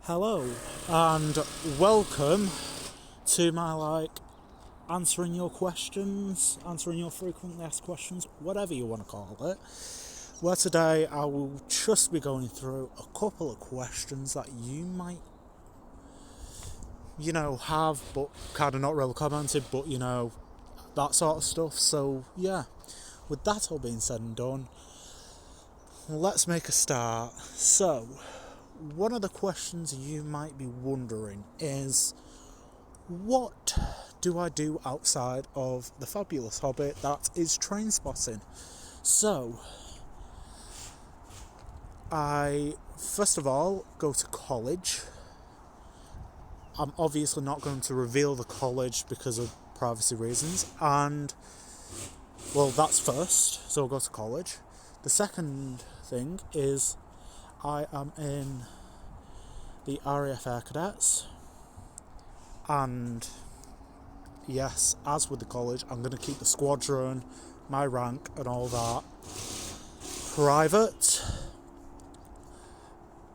Hello and welcome to my answering your questions, answering your frequently asked questions, whatever you want to call it. Where today I will just be going through a couple of questions that you might, have but kind of not really commented, but that sort of stuff. So yeah, with that all being said and done, let's make a start. So, one of the questions you might be wondering is, what do I do outside of the fabulous hobby that is train spotting? So, I first of all go to college. I'm obviously not going to reveal the college because of privacy reasons, and well, that's first, so I'll go to college. The second thing is I am in the RAF Air Cadets, and yes, as with the college, I'm going to keep the squadron, my rank and all that private,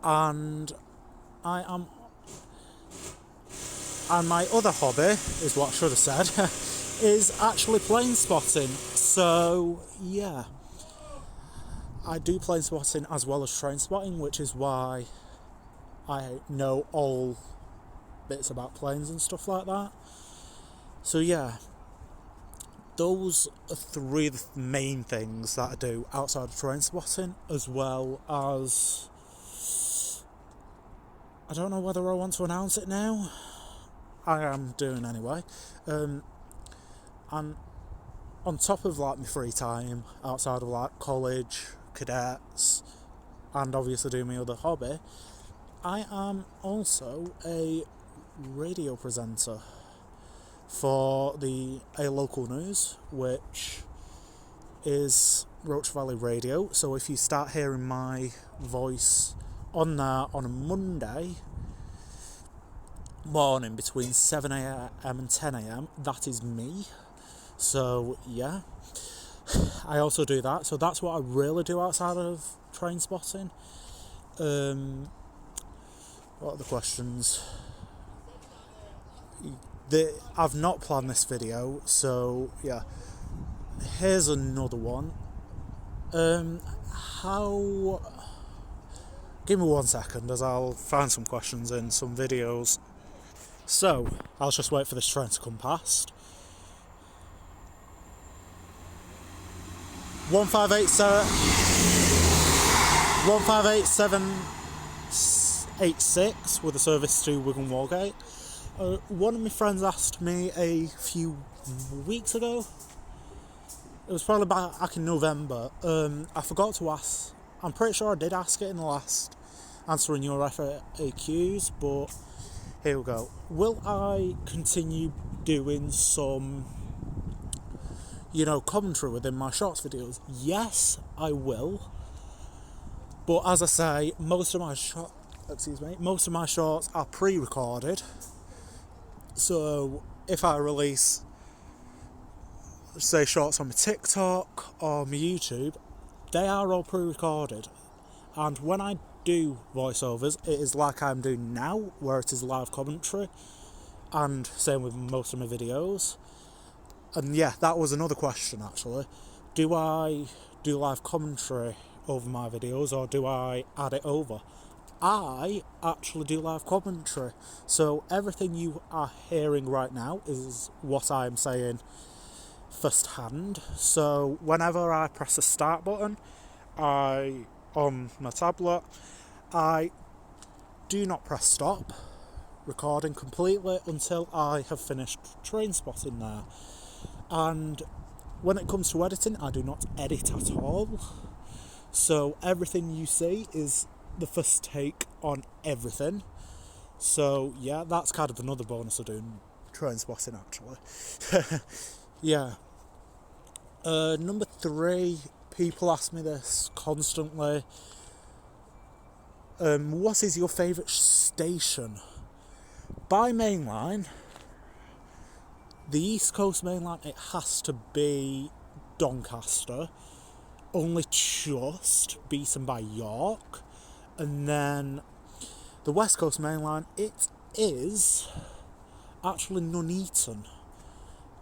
and my other hobby, is what I should have said, is actually plane spotting. So yeah, I do plane spotting as well as train spotting, which is why I know all bits about planes and stuff like that. So yeah, those are three of the main things that I do outside of train spotting, as well as, I don't know whether I want to announce it now. I am doing anyway. And on top of my free time outside of college, cadets, and obviously doing my other hobby, I am also a radio presenter for a local news, which is Roach Valley Radio. So if you start hearing my voice on there on a Monday morning between 7am and 10am, that is me. So yeah, I also do that. So that's what I really do outside of train spotting. What are the questions? I've not planned this video, so yeah. Here's another one. Give me 1 second as I'll find some questions in some videos. So, I'll just wait for this train to come past. 158786 with a service to Wigan Wargate. One of my friends asked me a few weeks ago. It was probably back in November. I forgot to ask. I'm pretty sure I did ask it in the last answering your FAQs, but here we go. Will I continue doing some, commentary within my shorts videos? Yes, I will. But as I say, most of my shorts are pre-recorded. So if I release, say, shorts on my TikTok or my YouTube, they are all pre-recorded. And when I do voiceovers, it is like I'm doing now, where it is live commentary, and same with most of my videos. And yeah, that was another question actually. Do I do live commentary over my videos, or do I add it over? I actually do live commentary, so everything you are hearing right now is what I'm saying first hand. So whenever I press the start button on my tablet, I do not press stop recording completely until I have finished train spotting there. And when it comes to editing, I do not edit at all. So everything you see is the first take on everything. So yeah, that's kind of another bonus of doing train spotting actually. Yeah. Number 3, people ask me this constantly. What is your favourite station? By mainline, the East Coast mainline, it has to be Doncaster, only just beaten by York. And then The West Coast Main Line, it is actually Nuneaton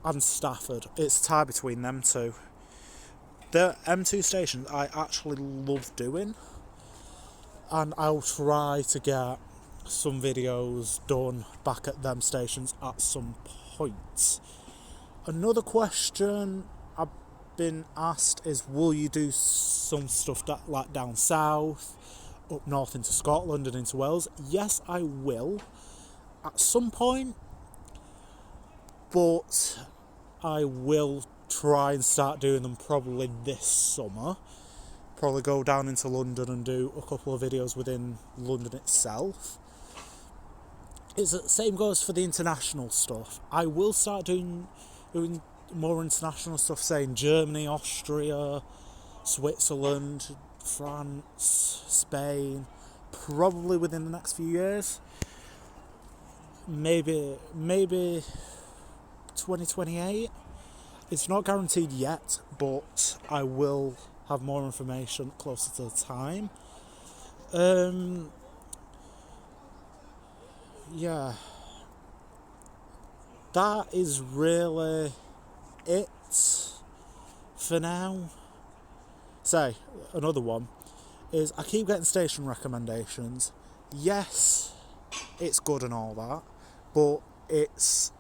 and Stafford. It's a tie between them two. The M2 stations I actually love doing, and I'll try to get some videos done back at them stations at some point. Another question I've been asked is, will you do some stuff that, like down south, up north into Scotland and into Wales? Yes, I will at some point, but I will try and start doing them probably this summer. Probably go down into London and do a couple of videos within London itself. It's the same goes for the international stuff. I will start doing more international stuff, say in Germany, Austria, Switzerland, France, Spain, probably within the next few years. Maybe 2028. It's not guaranteed yet, but I will have more information closer to the time. Yeah, that is really it for now. Say, another one is I keep getting station recommendations. Yes, it's good and all that, but it's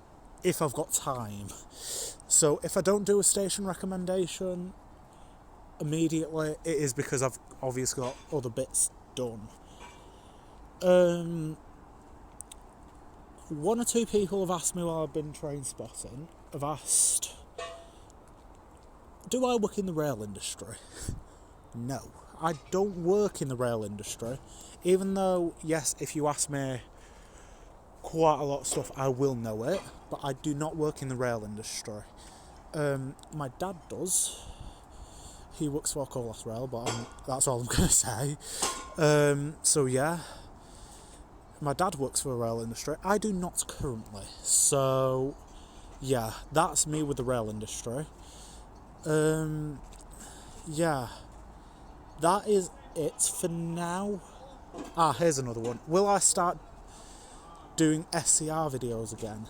if I've got time. So if I don't do a station recommendation immediately, it is because I've obviously got other bits done. One or two people have asked me while I've been train spotting, have asked, do I work in the rail industry? No, I don't work in the rail industry, even though, yes, if you ask me quite a lot of stuff, I will know it, but I do not work in the rail industry. My dad does. He works for Colas Rail, but that's all I'm going to say. So yeah, my dad works for the rail industry. I do not currently. So yeah, that's me with the rail industry. Yeah, that is it for now. Here's another one. Will I start doing SCR videos again?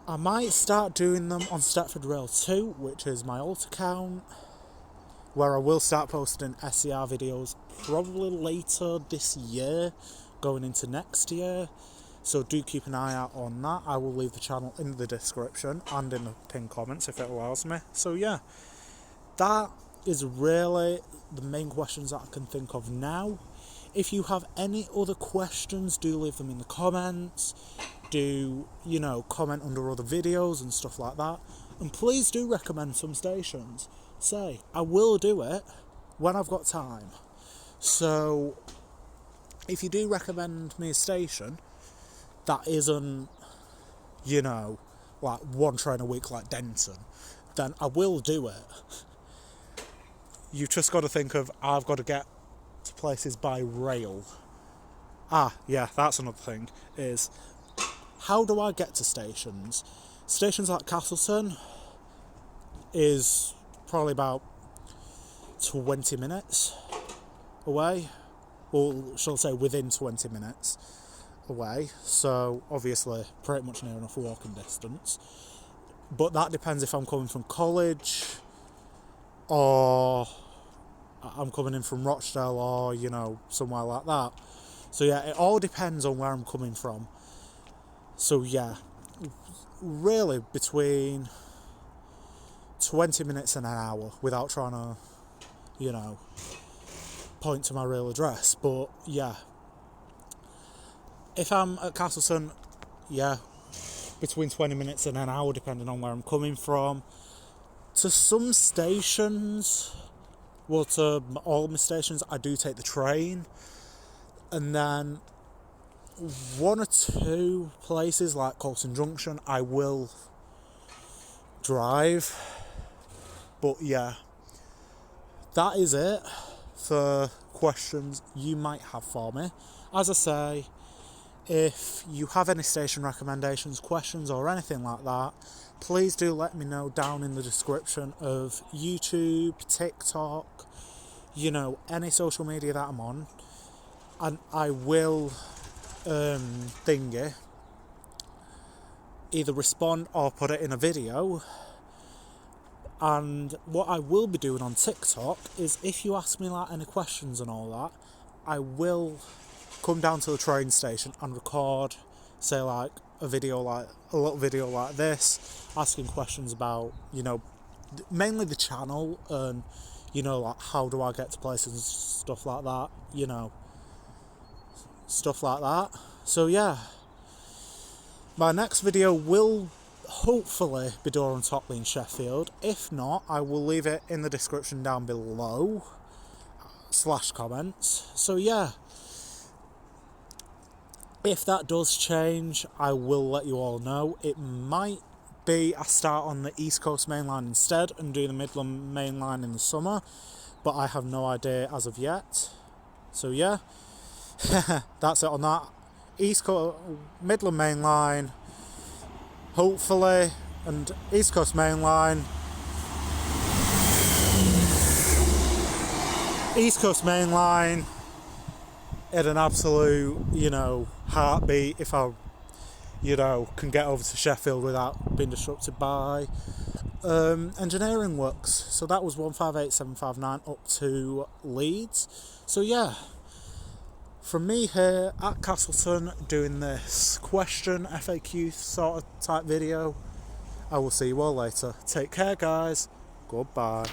I might start doing them on Stepford Rail 2, which is my old account, where I will start posting SCR videos probably later this year, going into next year. So do keep an eye out on that. I will leave the channel in the description and in the pinned comments if it allows me. So yeah, that is really the main questions that I can think of now. If you have any other questions, do leave them in the comments. Do, comment under other videos and stuff like that. And please do recommend some stations. Say, I will do it when I've got time. So, if you do recommend me a station that isn't, like one train a week like Denton, then I will do it. You've just got to think of, I've got to get to places by rail. Yeah, that's another thing, is how do I get to stations? Stations like Castleton is probably about 20 minutes away, or shall I say within 20 minutes away, so obviously pretty much near enough walking distance. But that depends if I'm coming from college, or I'm coming in from Rochdale, or somewhere like that. So yeah, it all depends on where I'm coming from. So yeah, really between 20 minutes and an hour, without trying to, point to my real address. But yeah, if I'm at Castleton, yeah, between 20 minutes and an hour, depending on where I'm coming from. To some stations, well, to all my stations, I do take the train. And then one or two places like Colston Junction, I will drive. But yeah, that is it for questions you might have for me. As I say, if you have any station recommendations, questions or anything like that, please do let me know down in the description of YouTube, TikTok, any social media that I'm on. and I will either respond or put it in a video. And what I will be doing on TikTok is, if you ask me like any questions and all that, I will come down to the train station and record, say like a little video like this, asking questions about, you know, mainly the channel and, you know, like how do I get to places and stuff like that, you know, stuff like that. So yeah, my next video will hopefully be Durham Topley in Sheffield. If not, I will leave it in the description down below / comments. So yeah, if that does change, I will let you all know. It might be I start on the East Coast Main Line instead and do the Midland Main Line in the summer, but I have no idea as of yet. So yeah, that's it on that. East Coast Midland Main Line, hopefully, and East Coast Main Line. East Coast Main Line at an absolute, you know, heartbeat if I, you know, can get over to Sheffield without being disrupted by engineering works. So that was 158759 up to Leeds. So yeah, from me here at Castleton doing this question FAQ sort of type video. I will see you all later. Take care, guys. Goodbye.